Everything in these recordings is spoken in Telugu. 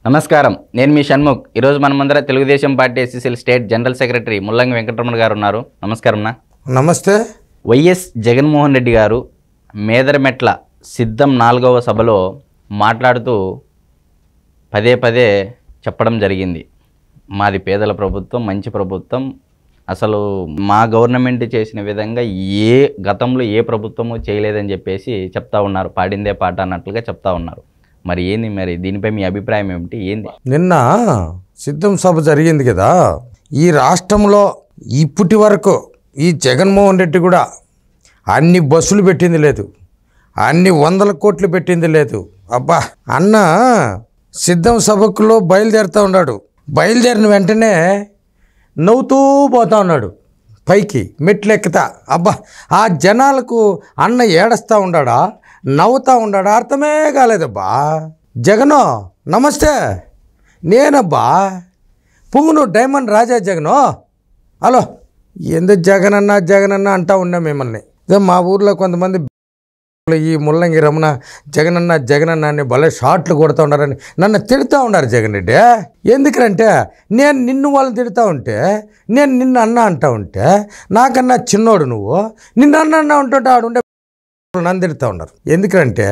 నమస్కారం, నేను మీ షణ్ముఖ్. ఈరోజు మన ముందర Telugu Desam party SCCL state general secretary ముల్లంగి వెంకటరమణ గారు ఉన్నారు. నమస్కారం అన్న. నమస్తే. వైఎస్ జగన్మోహన్ రెడ్డి గారు మేదరమెట్ల సిద్ధం 4వ సభలో మాట్లాడుతూ పదే పదే చెప్పడం జరిగింది, మాది పేదల ప్రభుత్వం, మంచి ప్రభుత్వం, అసలు మా గవర్నమెంట్ చేసిన విధంగా గతంలో ఏ ప్రభుత్వము చేయలేదని చెప్పేసి చెప్తా ఉన్నారు. పాడిందే పాట అన్నట్లుగా చెప్తా ఉన్నారు. మరి ఏంది, మరి దీనిపై మీ అభిప్రాయం ఏమిటి? ఏంది? నిన్న సిద్ధం సభ జరిగింది కదా, ఈ రాష్ట్రంలో ఇప్పటి వరకు ఈ జగన్మోహన్ రెడ్డి కూడా అన్ని బస్సులు పెట్టింది లేదు, అన్ని 100 కోట్లు పెట్టింది లేదు. అబ్బా, అన్న సిద్ధం సభకులో బయలుదేరుతూ ఉన్నాడు. బయలుదేరిన వెంటనే నవ్వుతూ పోతా ఉన్నాడు, పైకి మెట్లు ఎక్కుతా. అబ్బా, ఆ జనాలకు అన్న ఏడుస్తూ ఉన్నాడా, నవ్వుతూ ఉన్నాడా అర్థమే కాలేదబ్బా. జగను నమస్తే, నేనబ్బా పుంగును డైమండ్ రాజా జగను. హలో, ఎందుకు జగనన్న అంటా ఉన్నా మిమ్మల్ని. మా ఊర్లో కొంతమంది ఈ ముల్లంగి రమణ జగనన్న అని భలే షాట్లు కొడుతూ ఉన్నారని నన్ను తిడుతూ ఉన్నారు. జగన్ రెడ్డి ఎందుకంటే నేను నిన్ను వాళ్ళని తిడుతూ ఉంటే, నేను నిన్ను అన్న అంటా ఉంటే, నాకన్నా చిన్నోడు నువ్వు, నిన్ను అన్న ఉంటుంటే ఆడుండే నన్ను తిడుతూ ఉన్నారు. ఎందుకంటే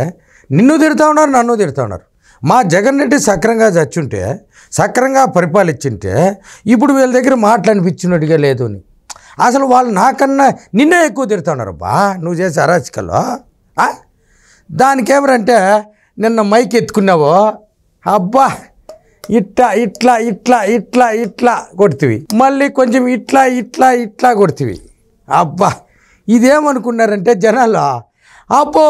నిన్ను తిడుతూ ఉన్నారు, నన్ను తిడుతూ ఉన్నారు. మా జగన్ రెడ్డి సక్రంగా చచ్చుంటే, సక్రంగా పరిపాలించుంటే ఇప్పుడు వీళ్ళ దగ్గర మాట్లాడిపించినట్టుగా లేదు అని. అసలు వాళ్ళు నాకన్నా నిన్నే ఎక్కువ తిడుతూ ఉన్నారు. బా, నువ్వు చేసే అరాచకలో దానికేమరంటే నిన్న మైక్ ఎత్తుకున్నావో, అబ్బా ఇట్లా ఇట్లా ఇట్లా ఇట్లా ఇట్లా కొడుతుంది, మళ్ళీ కొంచెం ఇట్లా ఇట్లా ఇట్లా కొడుతుంది. అబ్బా, ఇదేమనుకున్నారంటే జనాలు, అబ్బో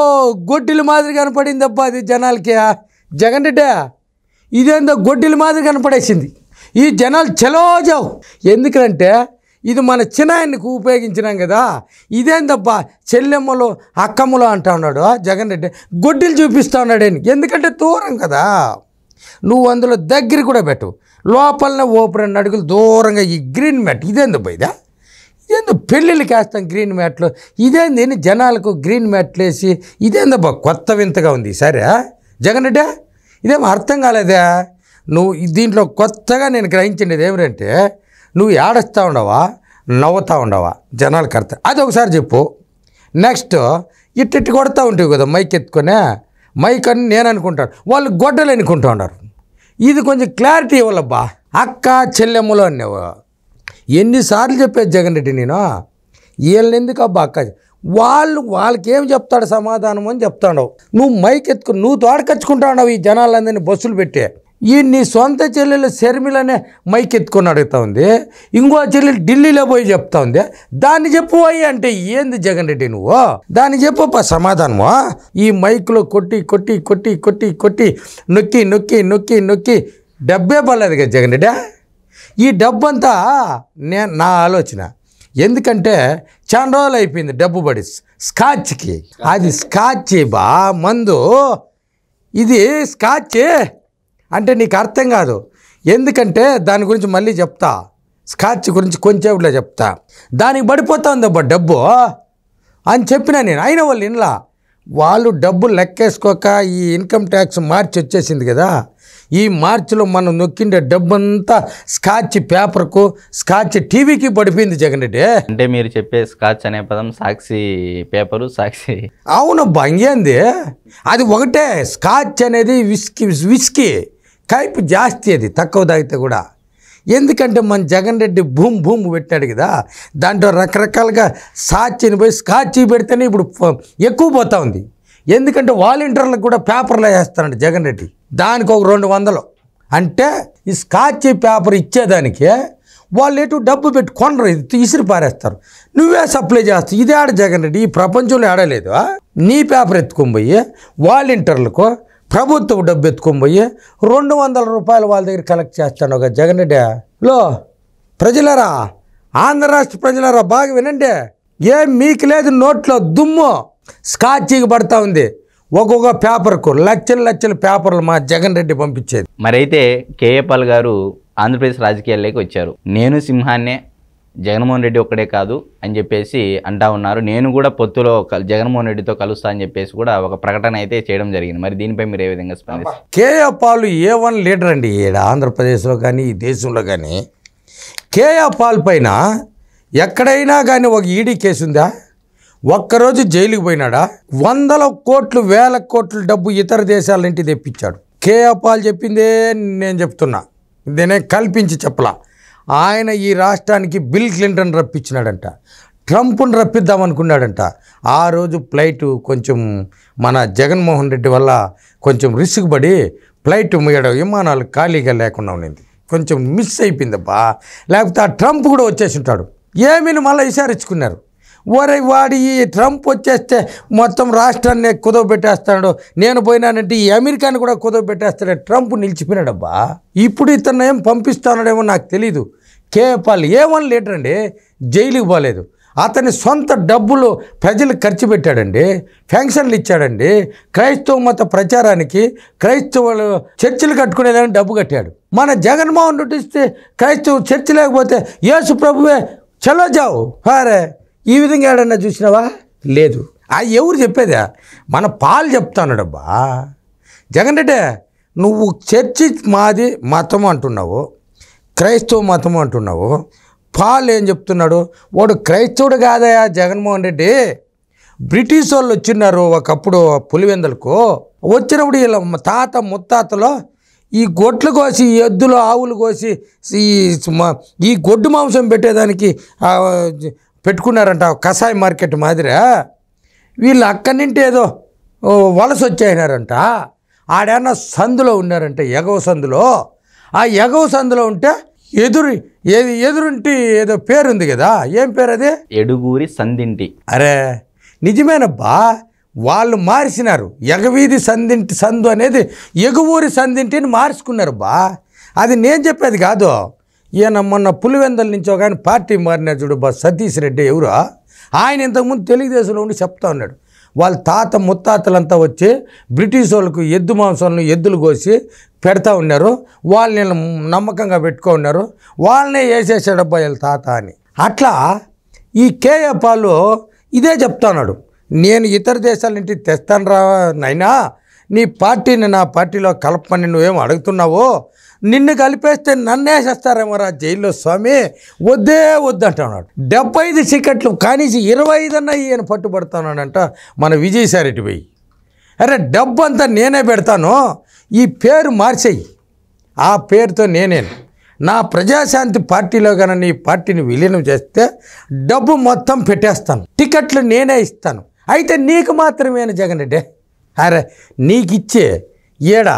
గొడ్డిల మాదిరి కనపడింది అబ్బా అది జనాలకి. జగన్ రెడ్డి ఇదేందో గొడ్డిల మాదిరి కనపడేసింది. ఈ జనాలు చలోజావు. ఎందుకంటే ఇది మన చిన్నాయనికి ఉపయోగించినాం కదా, ఇదేందబ్బా చెల్లెమ్మలు అక్కమ్మలు అంటా ఉన్నాడు జగన్ రెడ్డి. గొడ్డిలు చూపిస్తూ ఉన్నాడని, ఎందుకంటే దూరం కదా. నువ్వు అందులో దగ్గర కూడా పెట్టు, లోపలనే ఓపెన్ 2 అడుగులు దూరంగా ఈ గ్రీన్ మ్యాట్. ఇదేందబ్బా ఇదా, ఇదేందో పెళ్ళిళ్ళకి వేస్తాం గ్రీన్ మ్యాట్లు, ఇదేంది జనాలకు గ్రీన్ మ్యాట్లు వేసి, ఇదేందబ్బా కొత్త వింతగా ఉంది. సరే జగన్ రెడ్డి, ఇదేమో అర్థం కాలేదా నువ్వు? దీంట్లో కొత్తగా నేను గ్రహించింది ఏమిటంటే, నువ్వు ఏడుస్తూ ఉండవా, నవ్వుతూ ఉండవా, జనాలకు అర్థం. అది ఒకసారి చెప్పు. నెక్స్ట్ ఇట్టి కొడతా ఉంటావు కదా మైక్ ఎత్తుకొని, మైక్ అని నేను అనుకుంటాను, వాళ్ళు గొడ్డలు అనుకుంటూ ఉన్నారు. ఇది కొంచెం క్లారిటీ ఇవ్వాలబ్బా. అక్క చెల్లెమ్మలు అన్నావు, ఎన్నిసార్లు చెప్పేది జగన్ రెడ్డి నేను. వీళ్ళని ఎందుకు అబ్బా అక్క, వాళ్ళకి ఏం చెప్తాడు సమాధానం అని చెప్తాడు. నువ్వు మైక్ ఎత్తుకుని నువ్వు తోడకచ్చుకుంటా ఉన్నావు ఈ జనాలందరినీ బస్సులు పెట్టి. ఈ నీ సొంత చెల్లెలు శర్మిలనే మైక్ ఎత్తుకొని అడుగుతా ఉంది, ఇంకో చెల్లెలు ఢిల్లీలో పోయి చెప్తా ఉంది. దాన్ని చెప్పు అంటే ఏంది జగన్ రెడ్డి నువ్వు, దాన్ని చెప్పప్ప సమాధానము. ఈ మైక్లో కొట్టి కొట్టి కొట్టి కొట్టి కొట్టి నొక్కి నొక్కి నొక్కి నొక్కి డబ్బే పర్లేదు కదా జగన్ రెడ్డి. ఈ డబ్బంతా నా ఆలోచన. ఎందుకంటే చాలా రోజులు అయిపోయింది డబ్బు పడి స్కాచ్కి. అది స్కాచ్ బా మందు, ఇది స్కాచ్ అంటే నీకు అర్థం కాదు. ఎందుకంటే దాని గురించి మళ్ళీ చెప్తా, స్కాచ్ గురించి కొంచెంలో చెప్తా. దానికి పడిపోతుందబ్బా డబ్బు అని చెప్పినా నేను. అయినా వాళ్ళు ఇంట్లో వాళ్ళు డబ్బు లెక్కేసుకోక ఈ ఇన్కమ్ ట్యాక్స్ మార్చి వచ్చేసింది కదా, ఈ మార్చిలో మనం నొక్కిండే డబ్బు అంతా స్కాచ్ పేపర్కు, స్కాచ్ టీవీకి పడిపోయింది జగన్ రెడ్డి. అంటే మీరు చెప్పే స్కాచ్ అనే పదం సాక్షి పేపరు, సాక్షి. అవునబ్బా, ఇంకేంది అది ఒకటే. స్కాచ్ అనేది విస్కీ కైపు జాస్తి, అది తక్కువ తాగితే కూడా. ఎందుకంటే మన జగన్ రెడ్డి భూమి పెట్టాడు కదా, దాంట్లో రకరకాలుగా సాచిని పోయి స్కాచ్ పెడితేనే ఇప్పుడు ఎక్కువ పోతా ఉంది. ఎందుకంటే వాలంటీర్లకు కూడా పేపర్లో వేస్తానండి జగన్ రెడ్డి, దానికి ఒక 200. అంటే ఈ స్కాచ్ పేపర్ ఇచ్చేదానికి వాళ్ళు ఎటు డబ్బు పెట్టి కొనరు, ఇది ఇసిరి పారేస్తారు. నువ్వే సప్లై చేస్తావు. ఇది ఆడ జగన్ రెడ్డి, ఈ ప్రపంచంలో ఆడలేదు. నీ పేపర్ ఎత్తుకొని పోయి వాలంటీర్లకు ప్రభుత్వం డబ్బు ఎత్తుకొని పోయి 200 రూపాయలు వాళ్ళ దగ్గర కలెక్ట్ చేస్తాను ఒక జగన్ రెడ్డి. లో ప్రజలరా, ఆంధ్ర రాష్ట్ర ప్రజలరా బాగా వినండి, ఏం మీకు లేదు నోట్లో దుమ్ము. స్కాచీకి పడతా ఉంది ఒక్కొక్క పేపర్కు లక్షల పేపర్లు మా జగన్ రెడ్డి పంపించేది. మరైతే కేఏ పాల్ గారు ఆంధ్రప్రదేశ్ రాజకీయాల్లోకి వచ్చారు. నేను సింహాన్నే, జగన్మోహన్ రెడ్డి ఒక్కడే కాదు అని చెప్పేసి అంటా ఉన్నారు. నేను కూడా పొత్తులో జగన్మోహన్ రెడ్డితో కలుస్తా అని చెప్పేసి కూడా ఒక ప్రకటన అయితే చేయడం జరిగింది. మరి దీనిపై మీరు ఏ విధంగా స్పందిస్తారు? కేఏ పాల్ A1 లీడర్ అండి ఈడ ఆంధ్రప్రదేశ్లో కానీ ఈ దేశంలో కానీ. కేఏ పాల్ పైన ఎక్కడైనా కానీ ఒక ఈడీ కేసు ఉందా? ఒక్కరోజు జైలుకి పోయినాడా? వందల కోట్లు వేల కోట్ల డబ్బు ఇతర దేశాల నుంచి తెప్పించాడు. కేఏ పాల్ చెప్పిందే నేను చెప్తున్నా, నేనే కల్పించి చెప్పలా. ఆయన ఈ రాష్ట్రానికి బిల్ క్లింటన్ రప్పించినాడంట, ట్రంప్ను రప్పిద్దామనుకున్నాడంట. ఆ రోజు ఫ్లైట్ కొంచెం మన జగన్మోహన్ రెడ్డి వల్ల కొంచెం రిస్క్ పడి ఫ్లైట్ విమానాలు ఖాళీగా లేకుండా ఉండింది, కొంచెం మిస్ అయిపోయిందబ్బా. లేకపోతే ఆ ట్రంప్ కూడా వచ్చేసి ఉంటాడు. ఏమీని మళ్ళీ విచారించుకున్నారు. ఒరే వాడి ఈ ట్రంప్ వచ్చేస్తే మొత్తం రాష్ట్రాన్ని కుదవబెట్టేస్తాడు, నేను పోయినానంటే ఈ అమెరికాని కూడా కుదవబెట్టేస్తాడు. ట్రంప్ నిలిచిపోయినాడబ్బా. ఇప్పుడు ఇతను ఏం పంపిస్తాడేమో నాకు తెలీదు. కేఏ పాల్ A1 లీడర్ అండి, జైలుకి పోలేదు. అతని సొంత డబ్బులు ప్రజలకు ఖర్చు పెట్టాడండి, పెన్షన్లు ఇచ్చాడండి, క్రైస్తవ మత ప్రచారానికి క్రైస్తవులు చర్చిలు కట్టుకునేదానికి డబ్బు కట్టాడు. మన జగన్మోహన్ రెడ్డి ఇస్తే క్రైస్తవ చర్చి లేకపోతే యేసు ప్రభువే చలో జావు హారే ఈ విధంగా ఏడన్నా చూసినావా? లేదు. ఎవరు చెప్పేదా? మన పాలు చెప్తాన్నాడబ్బా. జగన్ రెడ్డి నువ్వు చర్చి మాది మతం అంటున్నావు, క్రైస్తవ మతం అంటున్నావు. పాల్ ఏం చెప్తున్నాడు? వాడు క్రైస్తవుడు కాదయా జగన్మోహన్ రెడ్డి. బ్రిటిష్ వాళ్ళు వచ్చిన్నారు ఒకప్పుడు పులివెందులకు. వచ్చినప్పుడు వీళ్ళ తాత ముత్తాతలో ఈ గొడ్లు కోసి, ఎద్దులు ఆవులు కోసి ఈ గొడ్డు మాంసం పెట్టేదానికి పెట్టుకున్నారంట, కషాయ మార్కెట్ మాదిరా. వీళ్ళు అక్కడి నుండి ఏదో వలస వచ్చేసినారంట. ఆడేమన్నా సందులో ఉన్నారంట, ఎగవ సందులో. ఆ ఎగవ సందులో ఉంటే ఎదురుంటి ఏదో పేరుంది కదా, ఏం పేరు అది? ఎడుగూరి సందింటి. అరే నిజమేనబ్బా, వాళ్ళు మార్చినారు. ఎగవీధి సందింటి సందు అనేది ఎగువూరి సందింటిని మార్చుకున్నారు బా. అది నేను చెప్పేది కాదు. ఈయన మొన్న పులివెందల నుంచి ఒక ఆయన పార్టీ మారినారు చూడు బా, సతీష్ రెడ్డి ఎవరు, ఆయన ఇంతకుముందు తెలుగుదేశంలో ఉండి చెప్తా ఉన్నాడు. వాళ్ళ తాత ముత్తాతలంతా వచ్చి బ్రిటిష్ వాళ్ళకు ఎద్దు మాంసాలను ఎద్దులు కోసి పెడతా ఉన్నారు, వాళ్ళని నమ్మకంగా పెట్టుకో ఉన్నారు, వాళ్ళనే వేసేసాడబ్బా వీళ్ళ తాత అని. అట్లా ఈ కేఏ పాల్ ఇదే చెప్తున్నాడు. నేను ఇతర దేశాల నుంచి తెస్తాను రా నైనా, నీ పార్టీని నా పార్టీలో కలపమని నువ్వేం అడుగుతున్నావు, నిన్ను కలిపేస్తే నన్నేసేస్తారేమో రా జైల్లో స్వామి, వద్దే వద్దంటున్నాడు. 75 టికెట్లు కనీసం 25 అన్నా ఈయన పట్టుబడుతున్నాడంట మన విజయసాయి రెడ్డి పోయి. అరే డబ్బు అంతా నేనే పెడతాను, ఈ పేరు మార్చేయి, ఆ పేరుతో నా ప్రజాశాంతి పార్టీలో కానీ నీ పార్టీని విలీనం చేస్తే డబ్బు మొత్తం పెట్టేస్తాను, టికెట్లు నేనే ఇస్తాను. అయితే నీకు మాత్రమేనా జగన్ రెడ్డి? అరే నీకిచ్చే ఏడా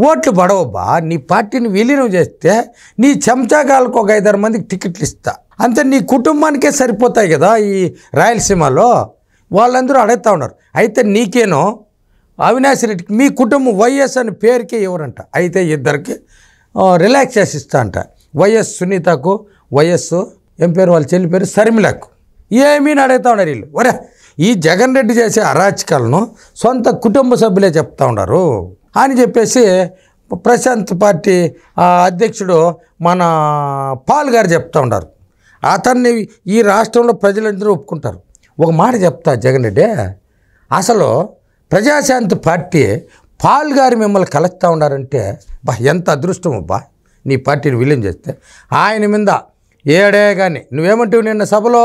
ఓట్లు పడవబ్బా. నీ పార్టీని విలీనం చేస్తే నీ చెంచాగాలకు ఒక 5-6 మందికి టికెట్లు ఇస్తా, అంతే. నీ కుటుంబానికే సరిపోతాయి కదా ఈ రాయలసీమలో. వాళ్ళందరూ అడుగుతూ ఉన్నారు. అయితే నీకేనో అవినాష్ రెడ్డికి మీ కుటుంబం వైఎస్ అని పేరుకే ఇవ్వరంట. అయితే ఇద్దరికి రిలాక్సేషన్ ఇస్తా అంట. వైఎస్ సునీతకు, వైఎస్ ఏం పేరు వాళ్ళ చెల్లి పేరు షర్మిలకు. ఏమీ అడుగుతూ ఉన్నారు వీళ్ళు. ఒరే ఈ జగన్ రెడ్డి చేసే అరాచకాలను సొంత కుటుంబ సభ్యులే చెప్తా ఉన్నారు అని చెప్పేసి ప్రశాంత్ పార్టీ అధ్యక్షుడు మన పాల్ గారు చెప్తా ఉన్నారు. అతన్ని ఈ రాష్ట్రంలో ప్రజలందరూ ఒప్పుకుంటారు. ఒక మాట చెప్తా జగన్ రెడ్డి, అసలు ప్రజాశాంతి పార్టీ పాల్ గారు మిమ్మల్ని కలుస్తూ ఉన్నారంటే బా ఎంత అదృష్టం అబ్బా. నీ పార్టీని విలీనం చేస్తే ఆయన మీద ఏడే కానీ నువ్వేమంటివి నిన్న సభలో,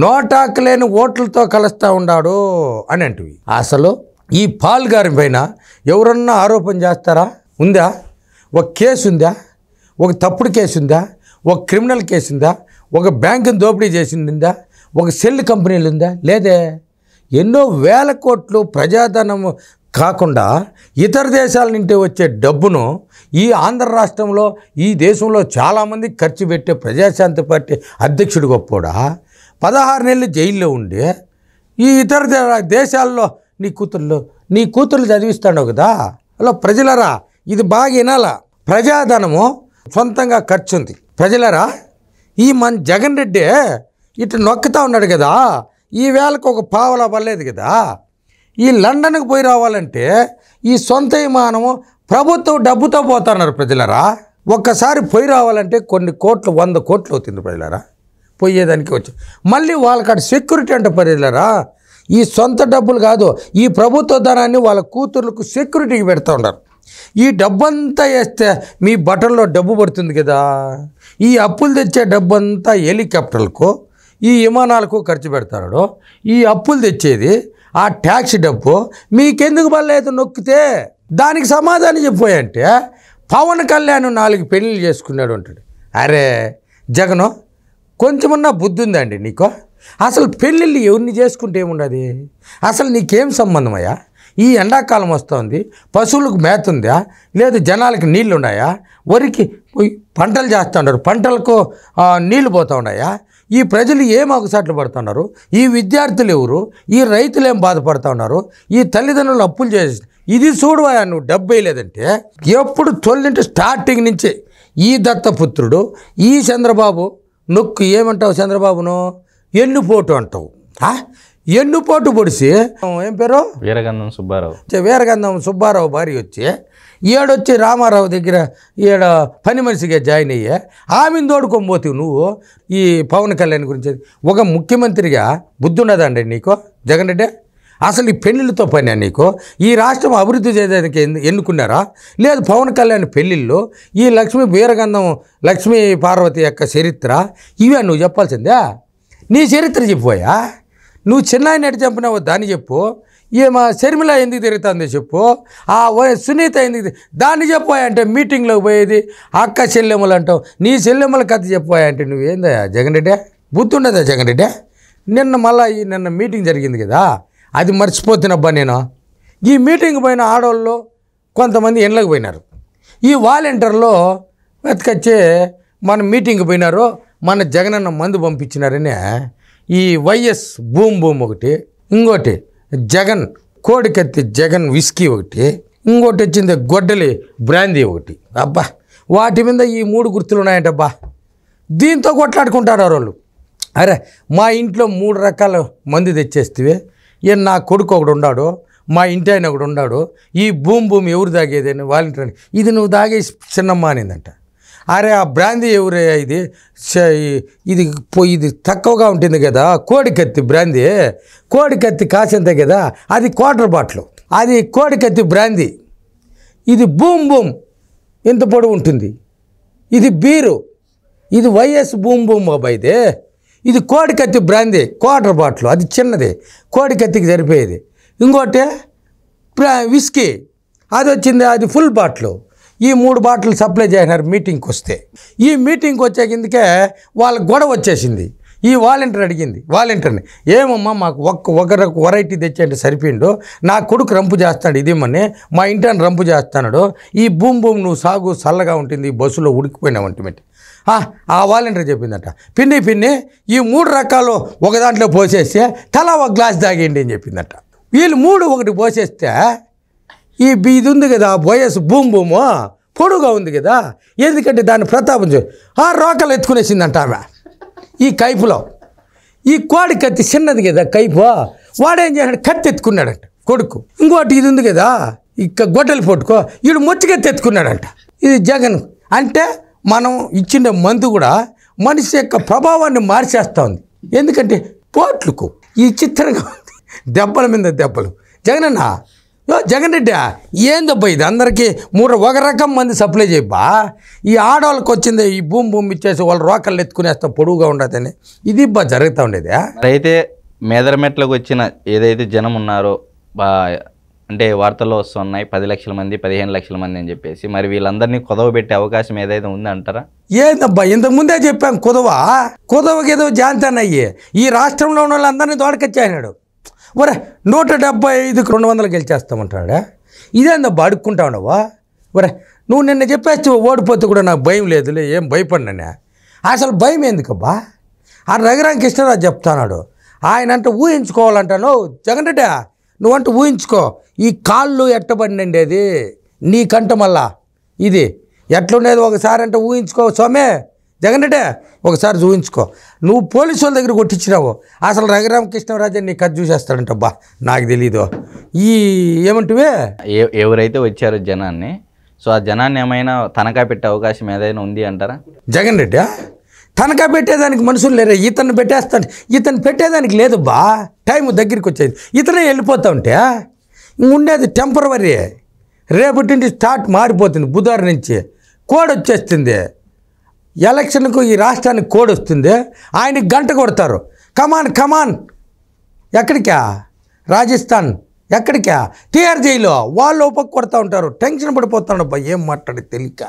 నోటాకు లేని ఓట్లతో కలుస్తూ ఉన్నాడు అని అంటివి. అసలు ఈ పాల్ గారి పైన ఎవరన్నా ఆరోపణ చేస్తారా? ఉందా? ఒక కేసు ఉందా? ఒక తప్పుడు కేసు ఉందా? ఒక క్రిమినల్ కేసు ఉందా? ఒక బ్యాంకుని దోపిడీ చేసిందా? ఒక సెల్ కంపెనీలు ఉందా? లేదే. ఎన్నో వేల కోట్లు ప్రజాధనము కాకుండా ఇతర దేశాల నుండి వచ్చే డబ్బును ఈ ఆంధ్ర రాష్ట్రంలో ఈ దేశంలో చాలామంది ఖర్చు పెట్టే ప్రజాశాంతి పార్టీ అధ్యక్షుడు గొప్పోడా 16 నెలలు జైల్లో ఉండి ఈ ఇతర దేశాల్లో నీ కూతుర్లు చదివిస్తాడు కదా. అలా ప్రజలరా ఇది బాగా వినాలా. ప్రజాధనము సొంతంగా ఖర్చు ఉంది. ప్రజలరా ఈ మన జగన్ రెడ్డి ఇటు నొక్కుతా ఉన్నాడు కదా, ఈ వేళకు ఒక పావలా పర్లేదు కదా. ఈ లండన్కి పోయి రావాలంటే ఈ సొంత విమానము ప్రభుత్వం డబ్బుతో పోతున్నారు ప్రజలరా. ఒక్కసారి పోయి రావాలంటే కొన్ని కోట్లు 100 కోట్లు అవుతుంది ప్రజలరా. పోయేదానికి వచ్చి మళ్ళీ వాళ్ళకాడ సెక్యూరిటీ అంటే పరిధిలరా. ఈ సొంత డబ్బులు కాదు, ఈ ప్రభుత్వ ధనాన్ని వాళ్ళ కూతుర్లకు సెక్యూరిటీకి పెడతా ఉన్నారు. ఈ డబ్బంతా వేస్తే మీ బటన్లో డబ్బు పడుతుంది కదా, ఈ అప్పులు తెచ్చే డబ్బంతా హెలికాప్టర్లకు ఈ విమానాలకు ఖర్చు పెడతాడు. ఈ అప్పులు తెచ్చేది ఆ ట్యాక్స్ డబ్బు మీకెందుకు పర్లేదు నొక్కితే దానికి సమాధానం చెప్పాయంటే పవన్ కళ్యాణ్ 4 పెళ్ళిళ్ళు చేసుకున్నాడు అంటాడు. అరే జగను, కొంచెమన్నా బుద్ధి ఉందండి నీకు? అసలు పెళ్ళిళ్ళు ఎవరిని చేసుకుంటే ఏముండదు? అసలు నీకేం సంబంధం అయ్యా? ఈ ఎండాకాలం వస్తుంది, పశువులకు మేత ఉందా, లేదు జనాలకి నీళ్ళు ఉన్నాయా, వరికి పంటలు చేస్తున్నారు, పంటలకు నీళ్లు పోతూ ఉన్నాయా, ఈ ప్రజలు ఏం అగసాట్లు పడుతున్నారు, ఈ విద్యార్థులు ఎవరు, ఈ రైతులు ఏం బాధపడుతూ ఉన్నారు, ఈ తల్లిదండ్రులు అప్పులు చేసి ఇది చూడవా నువ్వు డబ్బు వేయలేదంటే. ఎప్పుడు తొలింటి స్టార్టింగ్ నుంచే ఈ దత్తపుత్రుడు ఈ చంద్రబాబు నొక్కు ఏమంటావు? చంద్రబాబును ఎన్నుపోటు అంటావు. ఎన్నుపోటు పొడిసి ఏం పేరు? వీరగంధం సుబ్బారావు. వీరగంధం సుబ్బారావు భార్య వచ్చి ఏడొచ్చి రామారావు దగ్గర ఈడ పని మనిషిగా జాయిన్ అయ్యే ఆమెను తోడుకోబోతావు నువ్వు. ఈ పవన్ కళ్యాణ్ గురించి ఒక ముఖ్యమంత్రిగా బుద్ధి ఉన్నదండి నీకు జగన్ రెడ్డి? అసలు ఈ పెళ్ళిళ్ళతో పని నీకు? ఈ రాష్ట్రం అభివృద్ధి చేయడానికి ఎన్నుకున్నారా? లేదు పవన్ కళ్యాణ్ పెళ్ళిళ్ళు, ఈ వీరగంధం లక్ష్మీ పార్వతి యొక్క చరిత్ర ఇవే నువ్వు చెప్పాల్సిందే. నీ చరిత్ర చెప్పిపోయా. నువ్వు చిన్నాయన ఎటు చంపినావో దాన్ని చెప్పు. మా షర్మిల ఎందుకు తిరుగుతుందో చెప్పు. సునీత ఎందుకు దాన్ని చెప్పాయంటే మీటింగ్లోకి పోయేది అక్క చెల్లెమ్మలు అంటావు. నీ చెల్లెమ్మల కథ చెప్పాయంటే నువ్వేందా జగన్ రెడ్డి? బుద్ధి ఉండదా జగన్ రెడ్డి? నిన్న మీటింగ్ జరిగింది కదా, అది మర్చిపోతున్నబ్బా నేను. ఈ మీటింగ్ పోయిన ఆడవాళ్ళు కొంతమంది ఇళ్ళకి పోయినారు. ఈ వాలంటీర్లో వెతకొచ్చే మన మీటింగ్ పోయినారు, మన జగనన్న మందు పంపించినారని ఈ వైఎస్ బూమ్ ఒకటి, ఇంకోటి జగన్ కోడికత్తి జగన్ విస్కీ ఒకటి, ఇంకోటి వచ్చింది గొడ్డలి బ్రాందీ ఒకటి. అబ్బా వాటి మీద ఈ 3 గుర్తులు ఉన్నాయంటబ్బా. దీంతో కొట్లాడుకుంటారు వాళ్ళు. అరే మా ఇంట్లో 3 రకాల మందు తెచ్చేస్తే నా కొడుకు ఒకడు ఉన్నాడు, మా ఇంటి ఆయన ఒకడు ఉన్నాడు, ఈ భూమి ఎవరు తాగేదని వాలంటీర్ ఇది నువ్వు తాగేసి చిన్నమ్మ అనిందంట. అరే ఆ బ్రాందీ ఎవరయ్యా ఇది? ఇది తక్కువగా ఉంటుంది కదా, కోడికత్తి బ్రాందీ, కోడికత్తి కాసంతే కదా, అది క్వార్టర్ బాటిల్, అది కోడికత్తి బ్రాందీ. ఇది బూమ్ ఇంత పొడవు ఉంటుంది, ఇది బీరు, ఇది వైఎస్ బూమ్ బాబాయిదే. ఇది కోడికత్తి బ్రాందీ క్వార్టర్ బాటిల్, అది చిన్నది, కోడికత్తికి సరిపోయేది. ఇంకోటి విస్కీ, అది వచ్చింది, అది ఫుల్ బాటిల్. ఈ 3 బాటిల్ సప్లై చేసినారు మీటింగ్కి వస్తే. ఈ మీటింగ్కి వచ్చే కిందకే వాళ్ళ గొడవ వచ్చేసింది. ఈ వాలంటీర్ అడిగింది వాలంటీర్ని, ఏమమ్మా మాకు ఒక వెరైటీ తెచ్చేంటే సరిపోయిండు, నా కొడుకు రంపు చేస్తాడు ఇదేమని, మా ఇంటిని రంపు చేస్తాడు, ఈ బూమ్ నువ్వు సాగు చల్లగా ఉంటుంది, బస్సులో ఉడికిపోయినావంటి. ఆ వాలంటీర్ చెప్పిందట, పిన్ని ఈ 3 రకాలు ఒక దాంట్లో పోసేస్తే తలా ఒక గ్లాస్ తాగేయండి అని చెప్పిందట. వీళ్ళు 3 ఒకటి పోసేస్తే ఇది ఉంది కదా వైఎస్ బూమ్ పొడుగా ఉంది కదా, ఎందుకంటే దాని ప్రతాపం రోకలు ఎత్తుకునేసిందంట ఆమె. ఈ కైపులో ఈ కోడి కత్తి చిన్నది కదా కైపు, వాడేం చేశాడు, కత్తి ఎత్తుకున్నాడంట కొడుకు. ఇంకోటి ఇది ఉంది కదా ఇక గొడ్డలు పట్టుకో, వీడు మొచ్చికెత్తి ఎత్తుకున్నాడంట. ఇది జగన్ అంటే మనం ఇచ్చిన మందు కూడా మనిషి యొక్క ప్రభావాన్ని మార్చేస్తూ ఉంది. ఎందుకంటే పోట్లకు ఈ చిత్రంగా ఉంది, దెబ్బల మీద దెబ్బలు. జగన్ రెడ్డి ఏందబ్బా ఇది? అందరికీ ఒక రకం మంది సప్లై చేయబ్బా. ఈ ఆడవాళ్ళకి వచ్చింది ఈ భూమి ఇచ్చేసి వాళ్ళు రోకళ్ళు ఎత్తుకునేస్తా పొడుగుగా ఉండదని, ఇది బా జరుగుతూ ఉండేది. అయితే మేదరమెట్లకు వచ్చిన ఏదైతే జనం ఉన్నారో అంటే వార్తల్లో వస్తున్నాయి 10 లక్షల మంది 15 లక్షల మంది అని చెప్పేసి, మరి వీళ్ళందరినీ కుదవబెట్టే అవకాశం ఏదైతే ఉందంటారా? ఏందబ్బా ఇంతకుముందే చెప్పాం, కుదవకి ఏదో జాంతానయ్యి ఈ రాష్ట్రంలో ఉన్న వాళ్ళందరినీ తోడకొచ్చాయన్నాడు. 175కి 200 గెలిచేస్తామంటాడా? ఇదేందబ్బా అడుక్కుంటా ఉన్నావా? నువ్వు నిన్న చెప్పేస్తే ఓడిపోతే కూడా నాకు భయం లేదులే, ఏం భయపడినా. అసలు భయం ఎందుకబ్బా? ఆ రఘురామ కృష్ణరాజు చెప్తాన్నాడు, ఆయన అంటే ఊహించుకోవాలంటాను. జగన్ రెడ్డి నువ్వంటే ఊహించుకో, ఈ కాళ్ళు ఎట్టబడినండి అది నీకంట మళ్ళా ఇది ఎట్లుండేది ఒకసారి అంటే ఊహించుకో స్వామి. జగన్ రెడ్డి ఒకసారి చూపించుకో, నువ్వు పోలీసు వాళ్ళ దగ్గర కొట్టించినావు, అసలు రఘురామకృష్ణరాజు నీ కథ చూసేస్తాడంటబ్బా, నాకు తెలీదు. ఏమంటివే ఎవరైతే వచ్చారో జనాన్ని, సో ఆ జనాన్ని ఏమైనా తనఖా పెట్టే అవకాశం ఏదైనా ఉంది అంటారా? జగన్ రెడ్డి తనఖా పెట్టేదానికి మనుషులు లేరు, ఇతను పెట్టేస్తాను, ఇతను పెట్టేదానికి లేదు బా. టైం దగ్గరికి వచ్చేది, ఇతనే వెళ్ళిపోతా ఉంటే ఉండేది టెంపరవరీ. రేపటి నుండి స్టార్ట్ మారిపోతుంది, బుధవారం నుంచి కోడ్ వచ్చేస్తుంది. ఎలక్షన్కు ఈ రాష్ట్రానికి కోడ్ వస్తుంది, ఆయనకి గంట కొడతారు. కమాన్ ఎక్కడికా? రాజస్థాన్ ఎక్కడికా? టీఆర్జీలో వాళ్ళు ఉప కొడతా ఉంటారు. టెన్షన్ పడిపోతాడు అబ్బా, ఏం మాట్లాడి తెలియక.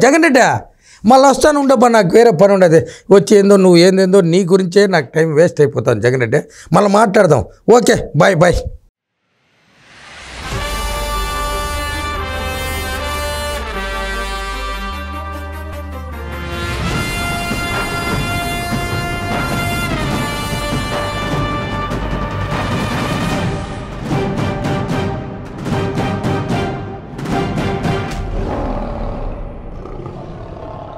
జగన్ రెడ్డి మళ్ళీ వస్తాను ఉండబ్బా, నాకు వేరే పని ఉండదు. వచ్చి ఏందో నువ్వు ఏందేందో నీ గురించే నాకు టైం వేస్ట్ అయిపోతాను జగన్ రెడ్డి. మళ్ళీ మాట్లాడదాం. Okay, bye.